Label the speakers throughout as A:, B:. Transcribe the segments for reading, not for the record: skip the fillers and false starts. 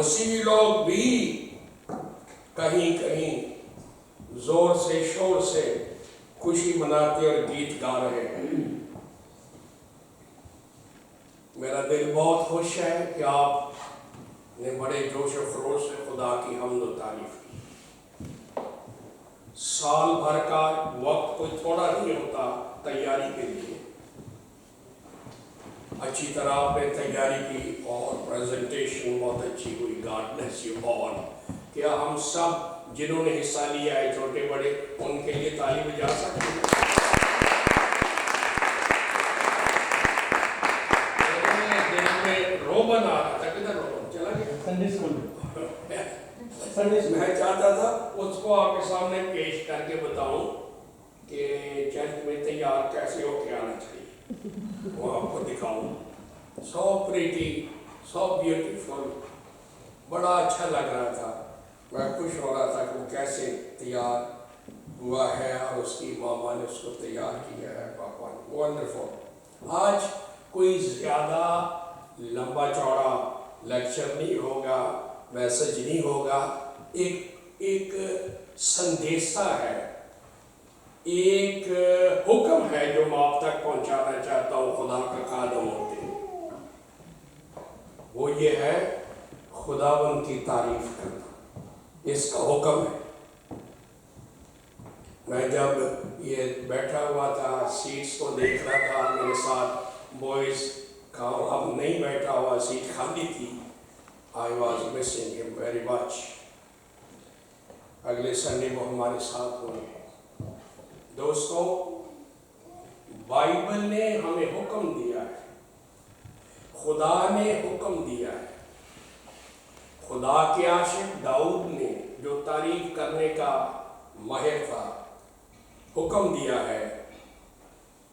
A: मसीही लोग भी कहीं कहीं जोर से शोर से खुशी मनाते और गीत गा रहे हैं। मेरा दिल बहुत खुश है कि आपने बड़े जोश और खरोश से खुदा की हम्द और तारीफ की। साल भर का वक्त कोई थोड़ा नहीं होता तैयारी के लिए। अच्छी तरह आपने तैयारी की और प्रेजेंटेशन बहुत अच्छी हुई। God bless you all. क्या हम सब जिन्होंने हिस्सा लिया है, छोटे बड़े, उनके लिए ताली बजा सकते हैं? दिल में रोबन आ रहा था, किधर रोबन चला गया?
B: संडे स्कूल
A: मैं चाहता था उसको आपके सामने पेश करके बताऊं कि चर्च में तैयार कैसे होके आना चाहिए, वो आपको दिखाऊं। सो प्रीटी, सो ब्यूटीफुल, बड़ा अच्छा लग रहा था। मैं खुश हो रहा था कि वो कैसे तैयार हुआ है और उसकी मामा ने उसको तैयार किया है, पापा ने। वंडरफुल। आज कोई ज़्यादा लंबा चौड़ा लेक्चर नहीं होगा, मैसेज नहीं होगा। एक संदेशा है, एक हुक्म है जो मैं आप तक पहुंचाना चाहता हूँ खुदा का खादम होते। वो ये है खुदावंद की तारीफ करना, इसका हुक्म है। मैं जब ये बैठा हुआ था, सीट्स को देख रहा था, मेरे साथ बॉयज का अब नहीं बैठा हुआ, सीट खाली थी। I was missing him very much. अगले संडे वो हमारे साथ होंगे। दोस्तों, बाइबल ने हमें हुक्म दिया है, खुदा ने हुक्म दिया है। खुदा के आशिक दाऊद ने, जो तारीफ करने का माहिर था, हुक्म दिया है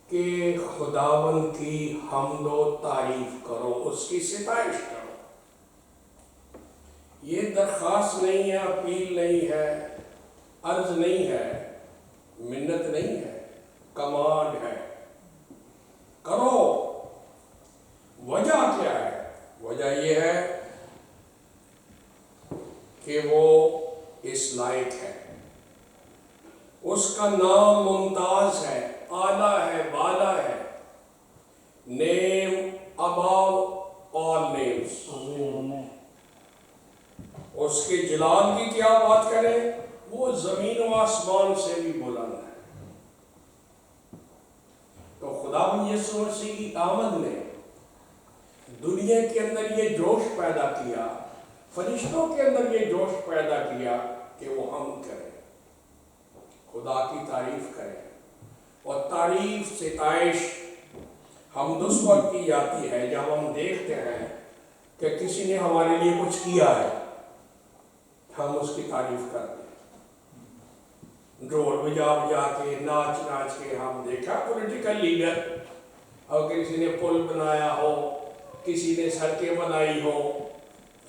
A: कि खुदावंद की हम्दो तारीफ करो, उसकी सिताइश करो। ये दरख्वास्त नहीं है, अपील नहीं है, अर्ज नहीं है, मिन्नत नहीं है, कमांड है, करो। वजह क्या है? वजह ये है कि वो इस लायक है, उसका नाम मुमताज है, आला है, बाला है, नेम अबव ऑल नेम्स। उसके जलाल की क्या बात करें, वो जमीन व आसमान से भी बुलंद है। तो खुदा यीशु मसीह की आमद ने दुनिया के अंदर ये जोश पैदा किया, फरिश्तों के अंदर ये जोश पैदा किया कि वो हम करें, खुदा की तारीफ करें। और तारीफ सिताइश हम उस वक्त की जाती है जब हम देखते हैं कि किसी ने हमारे लिए कुछ किया है, हम उसकी तारीफ करते हैं। ढोल बजा बजा के, नाच नाच के। हम देखा पॉलिटिकल लीडर, और किसी ने पुल बनाया हो, किसी ने सड़कें बनाई हो,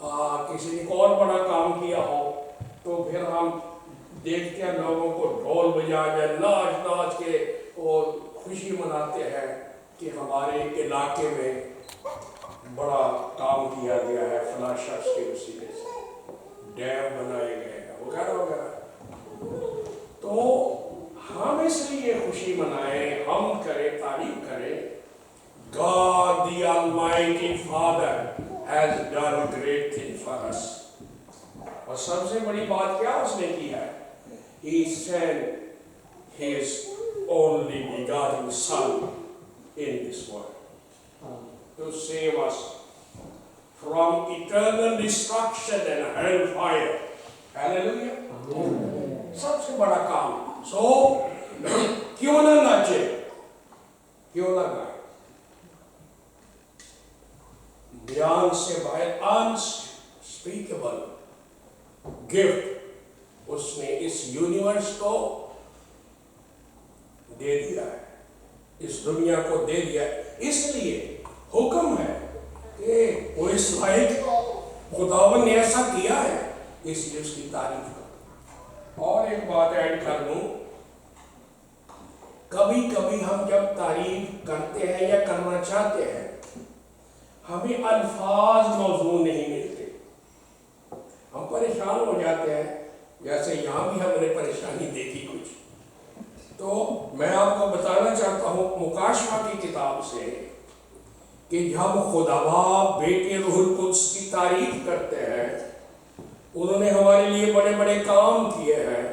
A: किसी ने और बड़ा काम किया हो, तो फिर हम देखते हैं लोगों को ढोल बजा के, नाच नाच के और खुशी मनाते हैं कि हमारे इलाके में बड़ा काम किया गया है, फलां शख्स के वसीले से डैम बनाए गए हैं, वगैरह वगैरह। तो हम इसलिए खुशी मनाएं, हम करें, तारीफ करें। God the Almighty Father has done great things for us. और सबसे बड़ी बात क्या उसने की है? He sent His only begotten Son in this world to save us from eternal destruction and hellfire. Hallelujah. सबसे बड़ा काम। So क्यों ना नाचे, क्यों ना गाए? बयान से बाहर अनस्पीकेबल गिफ्ट उसने इस यूनिवर्स को दे दिया है, इस दुनिया को दे दिया है। इसलिए हुक्म है कि वो इस लायक, खुदावन ने ऐसा किया है, इसलिए उसकी तारीफ करो। और एक बात ऐड कर दूं, कभी कभी हम जब तारीफ करते हैं या करना चाहते हैं, हमें अल्फाज मौजूद नहीं मिलते। जैसे यहाँ भी हमने परेशानी देखी कुछ। तो मैं आपको बताना चाहता हूँ मुकाशवा की किताब से कि जब खुदा बाप बेटे रूहुल कुद्स की तारीफ करते हैं, उन्होंने हमारे लिए बड़े बड़े काम किए हैं।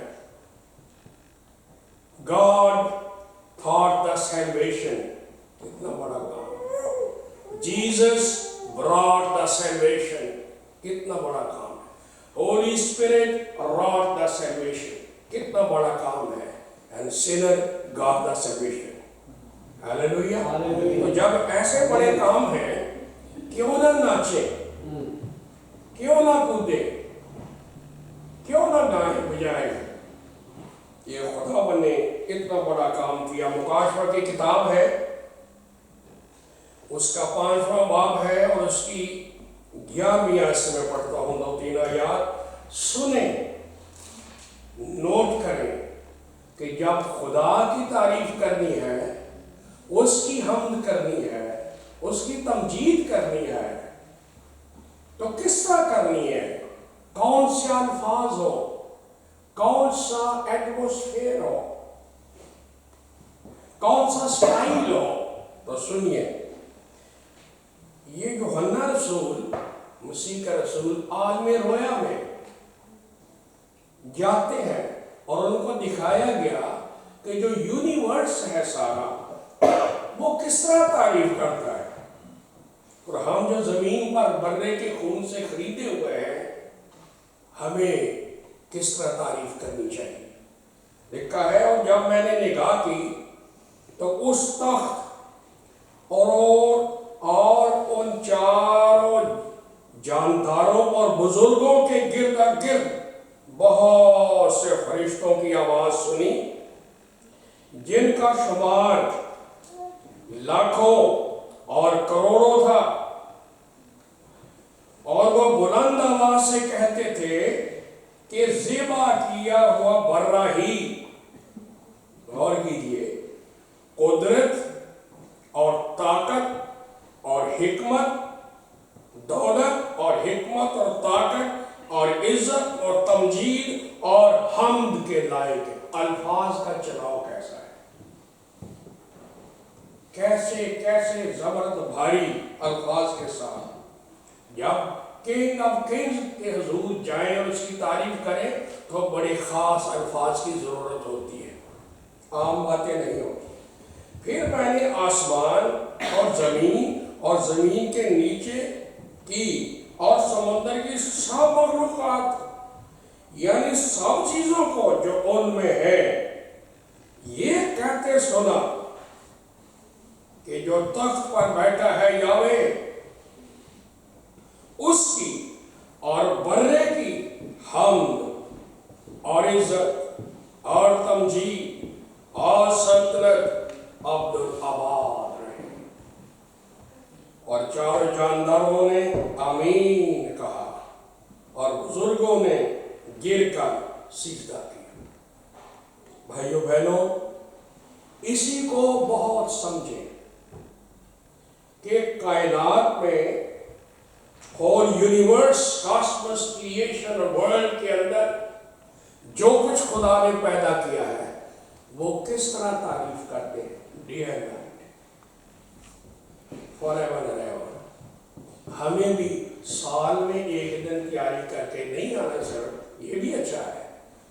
A: God thought the salvation, कितना बड़ा काम। Jesus brought the salvation, कितना बड़ा काम है। Holy Spirit wrought the salvation, कितना बड़ा काम है। And sinner got the salvation. Hallelujah. तो जब ऐसे बड़े काम हैं, क्यों ना नाचे, क्यों ना कूदे, क्यों ना गाएं बजाएं। ये खुदा ने इतना बड़ा काम किया। मुकाशवा की किताब है, उसका 5वां बाब है और उसकी 11वीं आयत से मैं पढ़ता हूँ 2-3 आयत। सुने, नोट करें कि जब खुदा की तारीफ करनी है, उसकी हम्द करनी है, उसकी तमजीद करनी है, तो किस तरह करनी है, कौन से अल्फाज हो, कौन सा एटमॉस्फेयर हो, कौन सा स्टाइल हो। तो सुनिए, ये यूहन्ना रसूल, मसीह का रसूल आलम रोया में जाते हैं और उनको दिखाया गया कि जो यूनिवर्स है सारा, वो किस तरह तारीफ करता है। और हम जो जमीन पर बर्रे के खून से खरीदे हुए हैं, हमें किस तरह तारीफ करनी चाहिए। लिखा है, और जब मैंने निगाह की तो उस तख्त और उन चारों जानदारों और बुजुर्गों के गिर्द गिर्द बहुत से फरिश्तों की आवाज सुनी, जिनका शुमार लाखों और करोड़ों था, और वो बुलंद आवाज से कहते थे कि ज़िबा किया हुआ बर्रा ही, गौर कीजिए, कुदरत और ताकत और हिकमत, दौलत और हिकमत और ताकत और इज्जत और तमजीद और हम्द के लायक है। अल्फाज का चुनाव कैसा है, कैसे कैसे जबरदस्त भारी अल्फाज के साथ। जब किंग ऑफ किंग्स के हुजूर जाएं और उसकी तारीफ करें, तो बड़े खास अल्फाज की जरूरत होती है, आम बातें नहीं होती। फिर मैंने आसमान और जमीन के नीचे की और समुद्र की सब मखलूकात, यानी सब चीजों को जो उनमें है, ये कहते सुना कि जो तख्त पर बैठा है यावे, उसकी और बर्रे की हम्द और इज्जत और तमजीद और सल्तनत अब्दुल आबाद रहे। और चारों जानदारों ने आमीन कहा और बुजुर्गों ने गिर कर सिजदा किया। भाइयों बहनों, इसी को बहुत समझें कि कायनात में होल यूनिवर्स, कॉस्मस, क्रिएशन और वर्ल्ड के अंदर जो कुछ खुदा ने पैदा किया है, वो किस तरह तारीफ करते हैं, day and night, forever and ever. हमें भी साल में एक दिन तैयारी करके नहीं आना सर, ये भी अच्छा है,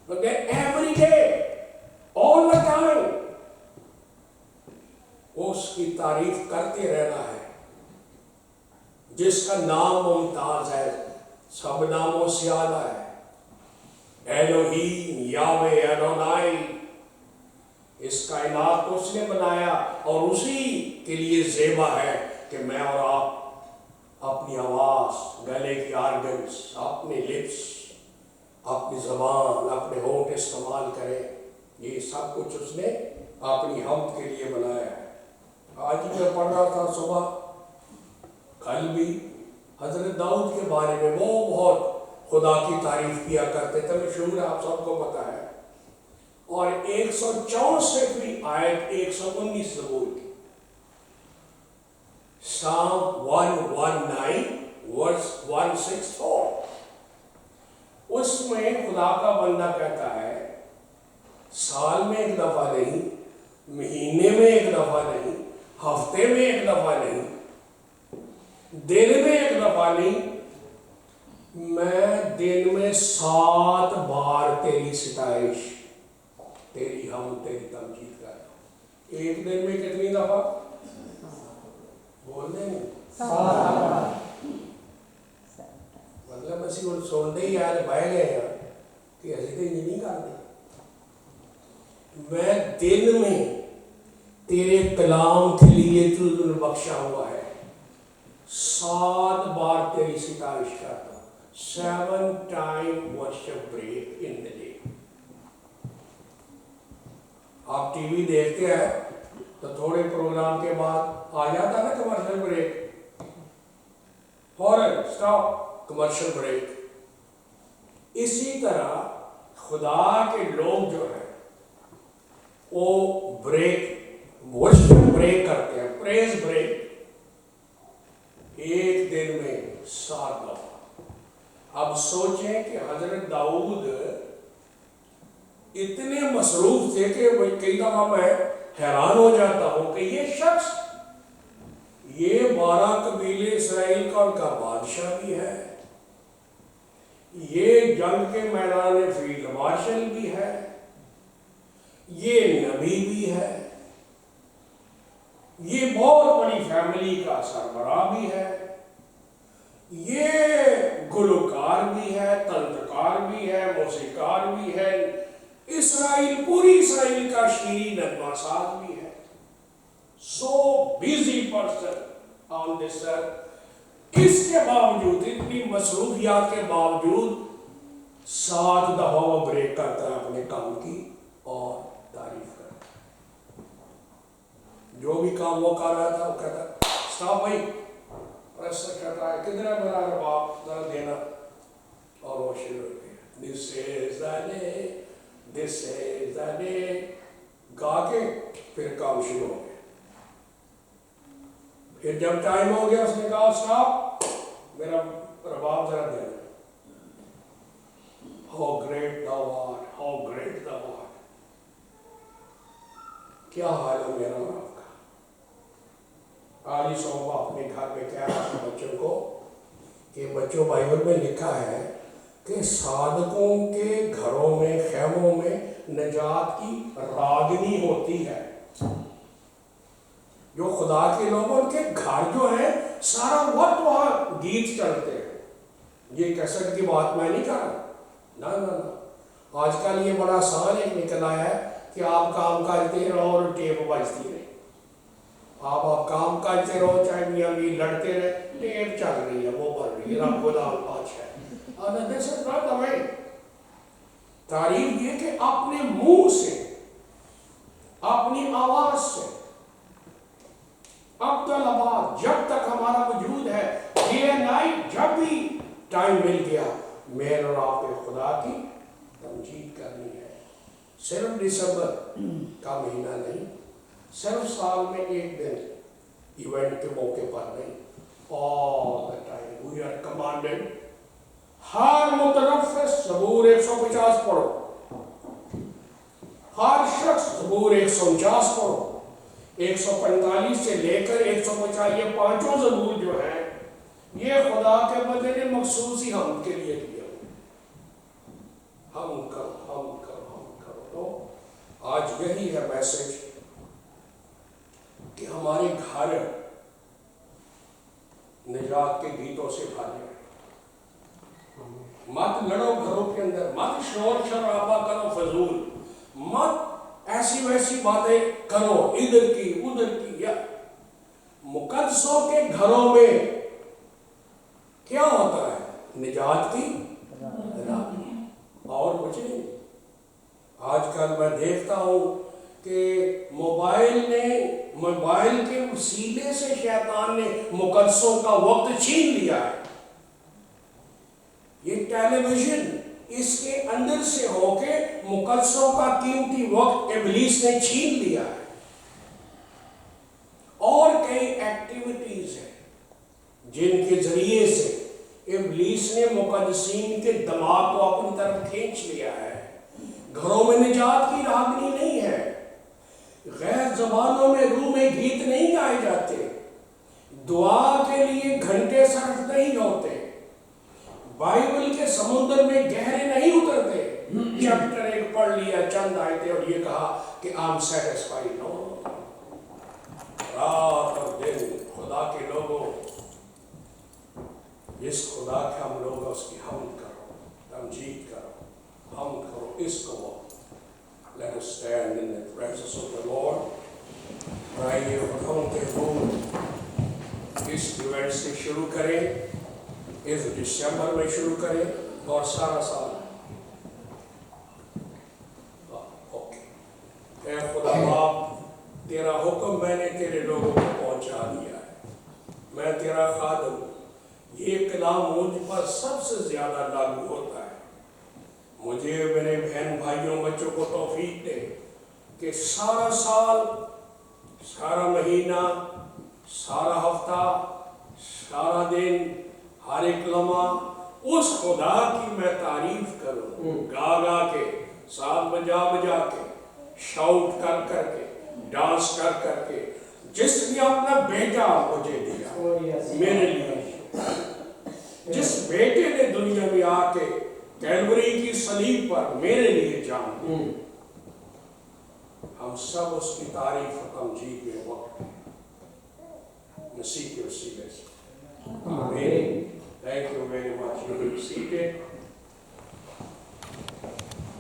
A: मगर every day, all the time उसकी तारीफ करते रहना है, जिसका नाम मुमताज है, सब नामों से ज़्यादा है। एलोहीम, यावे, एडोनाई, इस कायनात को उसने बनाया और उसी के लिए ज़ेबा है कि मैं और आप अपनी आवाज़, गले की आर्गन्स, अपने लिप्स, अपनी ज़बान, अपने होंठ इस्तेमाल करें। ये सब कुछ उसने अपनी हम्द के लिए बनाया है। आज मैं पढ़ रहा था सुबह, कल भी हजरत दाऊद के बारे में, वो बहुत खुदा की तारीफ किया करते थे, मशहूर आप सबको पता है। और 164वीं आयत 119 ज़बूर की, Psalm 119 verse 164, उसमें میں خدا کا بندہ کہتا ہے سال میں ایک دفعہ نہیں، مہینے میں ایک دفعہ نہیں، ہفتے میں ایک دفعہ نہیں، دن میں ایک دفعہ نہیں، میں دن میں 7 بار تیری ستائش، تیری حمد، تیری تمجید کرتا ہوں۔ ایک دن میں کتنی دفعہ بول دیں گے؟ 7 مطلب اسی کو سنتے ہی یار بہ گئے ہیں کہ ایسے تو یہ نہیں کرتے۔ میں دن میں تیرے کلام کے لیے تو بخشا ہوا ہے 7 بار تیری ستائش کرتا ہوں۔ 7 time worship break in the day. آپ ٹی وی دیکھتے ہیں تو تھوڑے پروگرام کے بعد آ جاتا نا کمرشل بریک، فوراً اسٹاپ، کمرشل بریک۔ اسی طرح خدا کے لوگ جو ہیں وہ بریک، ورشپ بریک کرتے ہیں، پریز بریک، ایک دن میں 7 دفعہ۔ اب سوچیں کہ حضرت داؤد اتنے مصروف تھے کہ کئی دفعہ میں حیران ہو جاتا ہوں کہ یہ شخص، یہ 12 قبیلے اسرائیل کا ان کا بادشاہ بھی ہے، یہ جنگ کے میدان فیلڈ مارشل بھی ہے، یہ نبی بھی ہے، یہ بہت بڑی فیملی کا سربراہ بھی ہے، یہ گلوکار بھی ہے، تنتکار بھی ہے، موسیقار بھی ہے، اسرائیل، پوری اسرائیل کا شیریں نغمہ ساز بھی ہے۔ سو بیزی پرسن آن دس ارتھ، اس کے باوجود، اتنی مصروفیات کے باوجود 7 دفعہ وہ بریک کرتا ہے اپنے کام کی اور تعریف کرتا ہے۔ جو بھی کام وہ کر رہا تھا وہ کہتا ہے اسٹاپ بھائی، پریس سے کہتا ہے کدھر ہے میرا رباب ذرا دینا، اور وہ شروع ہو گیا دس از the day, this is the day, گا کے پھر کام شروع ہو گیا۔ پھر جب ٹائم ہو گیا اس نے کہا اسٹاپ، میرا رباب ذرا دینا۔ How great thou art, how great thou art۔ کیا حال ہے میرا اور آپ کا؟ آج ہی صبح اپنے گھر میں کہہ رہا تھا بچوں کو کہ بچوں، بائبل میں لکھا ہے کہ صادقوں کے گھروں میں، خیموں میں نجات کی راگنی ہوتی ہے۔ جو خدا کے لوگ، ان کے گھر جو ہیں سارا وقت وہاں گیت چلتے ہیں۔ یہ کیسٹ کی بات میں نہیں کر رہا، نہ، آج کل یہ بڑا آسان ایک نکل آیا ہے کہ آپ کام کرتے رہو اور ٹیپ بجتی رہے، آپ کام کرتے رہو، چاہے میاں بھی لڑتے رہے، ٹیپ چل رہی ہے، وہ بن رہی ہے، رب خدا بادشاہ ہے۔ تعریف یہ کہ اپنے منہ سے، اپنی آواز سے، عبدالآباد جب تک ہمارا وجود ہے، ڈے اینڈ نائٹ، جب بھی ٹائم مل گیا، میرے اور آپ کے خدا کی تمجید کرنی ہے۔ صرف دسمبر کا مہینہ نہیں، صرف سال میں ایک دن ایونٹ کے موقع پر نہیں، all the time we are commanded۔ ہر متنفس زبور 150 پڑھو، ہر شخص زبور 149 پڑھو، 145 سے لے کر 150، یہ 5 زبور جو ہیں یہ خدا کے بندے نے مخصوص ہی ہم کے لیے دیا۔ ہم کرو، ہم کرو، ہم کرو۔ تو آج یہی ہے میسج کہ ہمارے گھر نجات کے گیتوں سے بھر جائے۔ مت لڑو گھروں کے اندر، مت شور شرابہ کرو فضول، مت ایسی ویسی باتیں کرو ادھر کی ادھر کی۔ یا مقدسوں کے گھروں میں کیا ہوتا ہے؟ نجات کی راگنی، اور کچھ نہیں۔ آج کل میں دیکھتا ہوں کہ موبائل کے وسیلے سے شیطان نے مقدسوں کا وقت چھین لیا ہے۔ یہ ٹیلی ویژن اس کے اندر سے ہو کے مقدسوں کا قیمتی وقت ابلیس نے چھین لیا ہے۔ اور کئی ایکٹیویٹیز ہیں جن کے ذریعے سے इब्लीस ने मुकद्दसीन के दिमाग को अपनी तरफ खींच लिया है। घरों में निजात की रागनी नहीं है, गैर जबानों में रूह में गीत नहीं गाए जाते, दुआ के लिए घंटे सर्फ नहीं होते, बाइबल के समुद्र में गहरे नहीं उतरते। चैप्टर 1 पढ़ लिया, चंद आयतें, और ये कहा कि आई एम सेटिस्फाइड। नो, रात और दिन खुदा के लोगों, जिस खुदा के हम लोग उसकी हमद करो, तमजीद करो, हम करो इसको। Let us stand in the presence of the Lord. आइए खुदावंद के हुकूम इस इवेंट से शुरू करें, इस दिसंबर में शुरू करें और सारा साल। ओके, ऐ खुदा बाप, तेरा हुक्म मैंने तेरे लोगों को पहुंचा दिया है। मैं तेरा खादम, ये कलाम मुझ पर सबसे ज्यादा लागू होता है। मुझे मेरे बहन भाइयों बच्चों को तौफीक दे कि सारा साल, सारा महीना, सारा हफ्ता, सारा दिन, हर एक लम्हा उस खुदा की मैं तारीफ करूं, गा गा के, साथ बजा बजा के, शाउट कर कर के, डांस कर कर के, जिसने अपना बेटा मुझे दिया मेरे लिए, जिस बेटे ने दुनिया में आके कैलवरी की सलीब पर मेरे लिए जान, हम सब उसकी तारीफ और तमजीद में वक्त मसीह के वसीले से। आमीन। Thank you very much. You will be seated.